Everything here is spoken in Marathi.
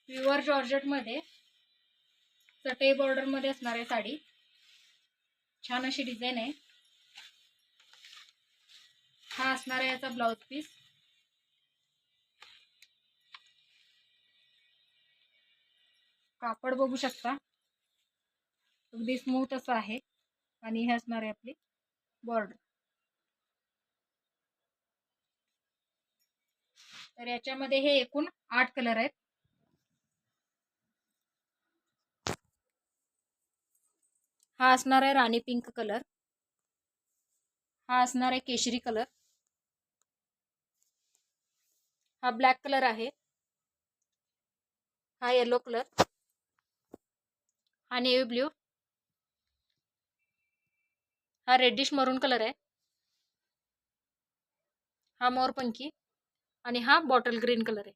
प्युअर जॉर्जेटमध्ये चटई बॉर्डर मध्ये असणार आहे साडी. छान अशी डिझाईन आहे. हा असणार आहे याचा ब्लाउज पीस. कापड बघू शकता, अगदी स्मूथ असं आहे. आणि हे असणार आहे आपली बॉर्डर. तर याच्यामध्ये हे एकूण 8 कलर आहेत. हा असणार आहे राणी पिंक कलर. हा असणार आहे केशरी कलर. हा ब्लॅक कलर आहे. हा येलो कलर. हा नेव्ही ब्ल्यू. हा रेडिश मरून कलर आहे. हा मोरपंखी. आणि हा बॉटल ग्रीन कलर आहे.